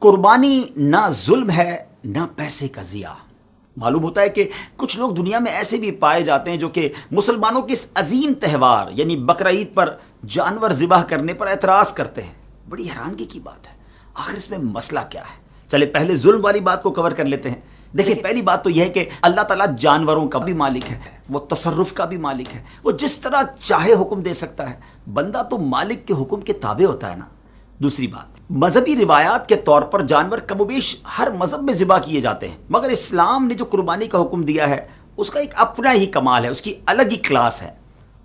قربانی نہ ظلم ہے نہ پیسے کا ضیاع۔ معلوم ہوتا ہے کہ کچھ لوگ دنیا میں ایسے بھی پائے جاتے ہیں جو کہ مسلمانوں کے اس عظیم تہوار یعنی بقرہ عید پر جانور ذبح کرنے پر اعتراض کرتے ہیں۔ بڑی حیرانگی کی بات ہے، آخر اس میں مسئلہ کیا ہے؟ چلے پہلے ظلم والی بات کو کور کر لیتے ہیں۔ دیکھیں، پہلی بات تو یہ ہے کہ اللہ تعالیٰ جانوروں کا بھی مالک ہے، وہ تصرف کا بھی مالک ہے، وہ جس طرح چاہے حکم دے سکتا ہے، بندہ تو مالک کے حکم کے تابع ہوتا ہے نا۔ دوسری بات، مذہبی روایات کے طور پر جانور کم و بیش ہر مذہب میں ذبح کیے جاتے ہیں، مگر اسلام نے جو قربانی کا حکم دیا ہے اس کا ایک اپنا ہی کمال ہے، اس کی الگ ہی کلاس ہے۔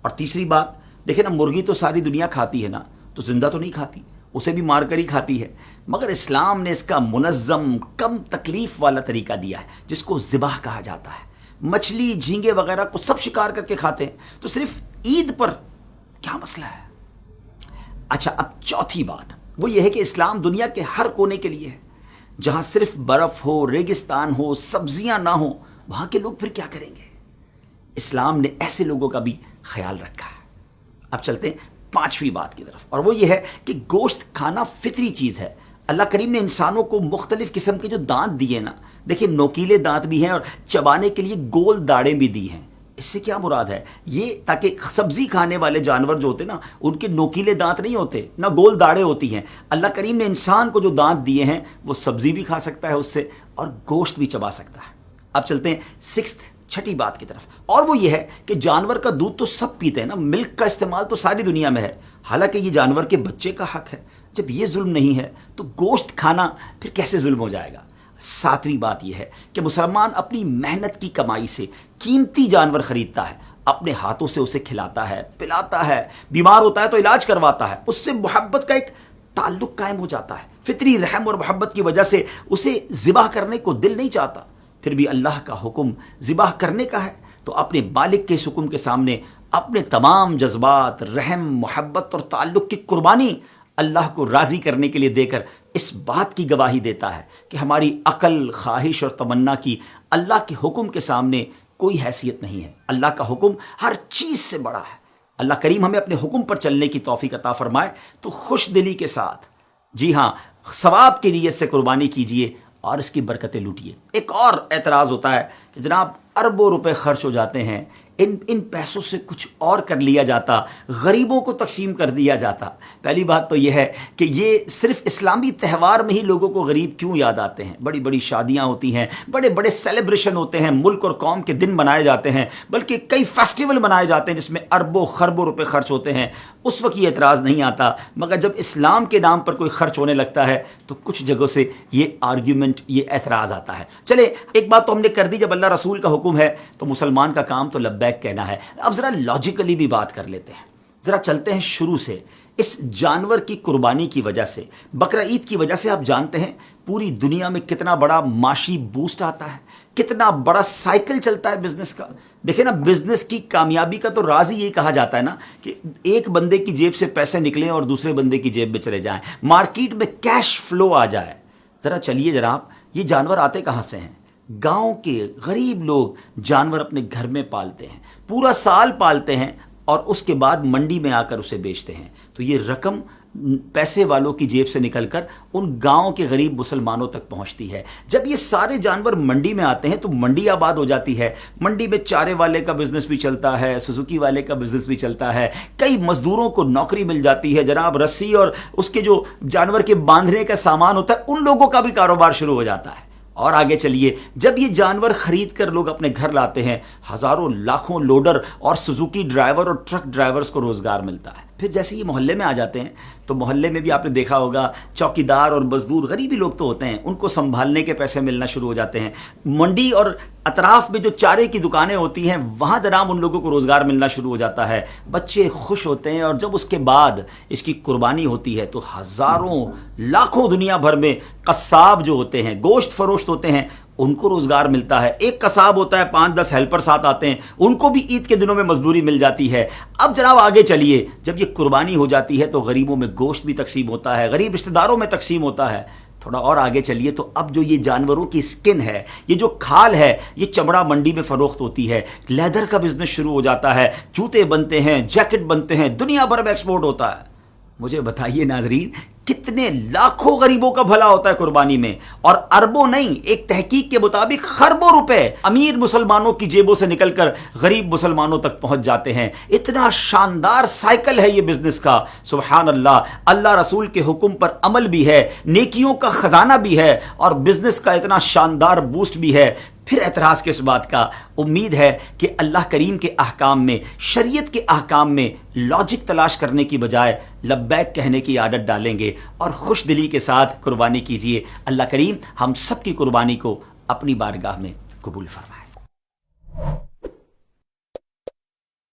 اور تیسری بات، دیکھیں نا، مرغی تو ساری دنیا کھاتی ہے نا، تو زندہ تو نہیں کھاتی، اسے بھی مار کر ہی کھاتی ہے، مگر اسلام نے اس کا منظم کم تکلیف والا طریقہ دیا ہے جس کو ذبح کہا جاتا ہے۔ مچھلی، جھینگے وغیرہ کو سب شکار کر کے کھاتے ہیں، تو صرف عید پر کیا مسئلہ ہے؟ اچھا، اب چوتھی بات وہ یہ ہے کہ اسلام دنیا کے ہر کونے کے لیے ہے۔ جہاں صرف برف ہو، ریگستان ہو، سبزیاں نہ ہوں، وہاں کے لوگ پھر کیا کریں گے؟ اسلام نے ایسے لوگوں کا بھی خیال رکھا ہے۔ اب چلتے ہیں پانچویں بات کی طرف، اور وہ یہ ہے کہ گوشت کھانا فطری چیز ہے۔ اللہ کریم نے انسانوں کو مختلف قسم کے جو دانت دیے نا، دیکھیں نوکیلے دانت بھی ہیں اور چبانے کے لیے گول داڑیں بھی دی ہیں۔ اس سے کیا مراد ہے؟ یہ تاکہ سبزی کھانے والے جانور جو ہوتے نا، ان کے نوکیلے دانت نہیں ہوتے، نہ گول داڑیں ہوتی ہیں۔ اللہ کریم نے انسان کو جو دانت دیے ہیں وہ سبزی بھی کھا سکتا ہے اس سے، اور گوشت بھی چبا سکتا ہے۔ اب چلتے ہیں چھٹی بات کی طرف، اور وہ یہ ہے کہ جانور کا دودھ تو سب پیتے ہیں نا، ملک کا استعمال تو ساری دنیا میں ہے، حالانکہ یہ جانور کے بچے کا حق ہے۔ جب یہ ظلم نہیں ہے تو گوشت کھانا پھر کیسے ظلم ہو جائے گا؟ ساتویں بات یہ ہے کہ مسلمان اپنی محنت کی کمائی سے قیمتی جانور خریدتا ہے، اپنے ہاتھوں سے اسے کھلاتا ہے، پلاتا ہے، بیمار ہوتا ہے تو علاج کرواتا ہے، اس سے محبت کا ایک تعلق قائم ہو جاتا ہے۔ فطری رحم اور محبت کی وجہ سے اسے ذبح کرنے کو دل نہیں چاہتا، پھر بھی اللہ کا حکم ذبح کرنے کا ہے تو اپنے مالک کے اس حکم کے سامنے اپنے تمام جذبات، رحم، محبت اور تعلق کی قربانی اللہ کو راضی کرنے کے لیے دے کر اس بات کی گواہی دیتا ہے کہ ہماری عقل، خواہش اور تمنا کی اللہ کے حکم کے سامنے کوئی حیثیت نہیں ہے۔ اللہ کا حکم ہر چیز سے بڑا ہے۔ اللہ کریم ہمیں اپنے حکم پر چلنے کی توفیق عطا فرمائے تو خوش دلی کے ساتھ، جی ہاں، ثواب کی نیت سے قربانی کیجئے اور اس کی برکتیں لوٹیے۔ ایک اور اعتراض ہوتا ہے کہ جناب اربوں روپے خرچ ہو جاتے ہیں، ان پیسوں سے کچھ اور کر لیا جاتا، غریبوں کو تقسیم کر دیا جاتا۔ پہلی بات تو یہ ہے کہ یہ صرف اسلامی تہوار میں ہی لوگوں کو غریب کیوں یاد آتے ہیں؟ بڑی بڑی شادیاں ہوتی ہیں، بڑے بڑے سیلیبریشن ہوتے ہیں، ملک اور قوم کے دن منائے جاتے ہیں، بلکہ کئی فیسٹیول منائے جاتے ہیں جس میں اربوں خربوں روپے خرچ ہوتے ہیں، اس وقت یہ اعتراض نہیں آتا، مگر جب اسلام کے نام پر کوئی خرچ ہونے لگتا ہے تو کچھ جگہوں سے یہ آرگیومنٹ، یہ اعتراض آتا ہے۔ چلے ایک بات تو ہم نے کر دی، جب اللہ رسول کا حکم ہے تو مسلمان کا کام تو لبیک کہنا ہے۔ اب ذرا لاجیکلی بھی بات کر لیتے ہیں، ذرا چلتے ہیں شروع سے۔ اس جانور کی قربانی کی وجہ سے، بقرہ عید کی وجہ سے آپ جانتے ہیں پوری دنیا میں کتنا بڑا معاشی بوسٹ آتا ہے، کتنا بڑا سائیکل چلتا ہے بزنس کا۔ دیکھیں نا، بزنس کی کامیابی کا تو راز ہی یہی کہا جاتا ہے نا کہ ایک بندے کی جیب سے پیسے نکلیں اور دوسرے بندے کی جیب میں چلے جائیں، مارکیٹ میں کیش فلو آ جائے۔ ذرا چلیے جناب، یہ جانور آتے کہاں سے ہیں؟ گاؤں کے غریب لوگ جانور اپنے گھر میں پالتے ہیں، پورا سال پالتے ہیں اور اس کے بعد منڈی میں آ کر اسے بیچتے ہیں، تو یہ رقم پیسے والوں کی جیب سے نکل کر ان گاؤں کے غریب مسلمانوں تک پہنچتی ہے۔ جب یہ سارے جانور منڈی میں آتے ہیں تو منڈی آباد ہو جاتی ہے، منڈی میں چارے والے کا بزنس بھی چلتا ہے، سوزوکی والے کا بزنس بھی چلتا ہے، کئی مزدوروں کو نوکری مل جاتی ہے، جناب رسی اور اس کے جو جانور کے باندھنے کا سامان ہوتا ہے ان لوگوں کا بھی کاروبار شروع ہو جاتا ہے۔ اور آگے چلیے، جب یہ جانور خرید کر لوگ اپنے گھر لاتے ہیں، ہزاروں لاکھوں لوڈر اور سوزوکی ڈرائیور اور ٹرک ڈرائیورز کو روزگار ملتا ہے۔ پھر جیسے یہ محلے میں آ جاتے ہیں تو محلے میں بھی آپ نے دیکھا ہوگا چوکیدار اور مزدور، غریبی لوگ تو ہوتے ہیں، ان کو سنبھالنے کے پیسے ملنا شروع ہو جاتے ہیں۔ منڈی اور اطراف میں جو چارے کی دکانیں ہوتی ہیں وہاں جناب ان لوگوں کو روزگار ملنا شروع ہو جاتا ہے، بچے خوش ہوتے ہیں، اور جب اس کے بعد اس کی قربانی ہوتی ہے تو ہزاروں لاکھوں دنیا بھر میں قصاب جو ہوتے ہیں، گوشت فروشت ہوتے ہیں، ان کو روزگار ملتا ہے۔ ایک قصاب ہوتا ہے، 5-10 ہیلپر ساتھ آتے ہیں، ان کو بھی عید کے دنوں میں مزدوری مل جاتی ہے۔ اب جناب آگے چلیے، جب یہ قربانی ہو جاتی ہے تو غریبوں میں گوشت بھی تقسیم ہوتا ہے، غریب رشتہ داروں میں تقسیم ہوتا ہے۔ تھوڑا اور آگے چلیے تو اب جو یہ جانوروں کی سکن ہے، یہ جو کھال ہے، یہ چمڑا منڈی میں فروخت ہوتی ہے، لیدر کا بزنس شروع ہو جاتا ہے، جوتے بنتے ہیں، جیکٹ بنتے ہیں، دنیا بھر میں ایکسپورٹ ہوتا ہے۔ مجھے بتائیے ناظرین، کتنے لاکھوں غریبوں کا بھلا ہوتا ہے قربانی میں، اور اربوں نہیں، ایک تحقیق کے مطابق خربوں روپے امیر مسلمانوں کی جیبوں سے نکل کر غریب مسلمانوں تک پہنچ جاتے ہیں۔ اتنا شاندار سائیکل ہے یہ بزنس کا، سبحان اللہ۔ اللہ رسول کے حکم پر عمل بھی ہے، نیکیوں کا خزانہ بھی ہے، اور بزنس کا اتنا شاندار بوسٹ بھی ہے۔ پھر اعتراض کس بات کا؟ امید ہے کہ اللہ کریم کے احکام میں، شریعت کے احکام میں لاجک تلاش کرنے کی بجائے لبیک کہنے کی عادت ڈالیں گے اور خوش دلی کے ساتھ قربانی کیجیے۔ اللہ کریم ہم سب کی قربانی کو اپنی بارگاہ میں قبول فرمائے۔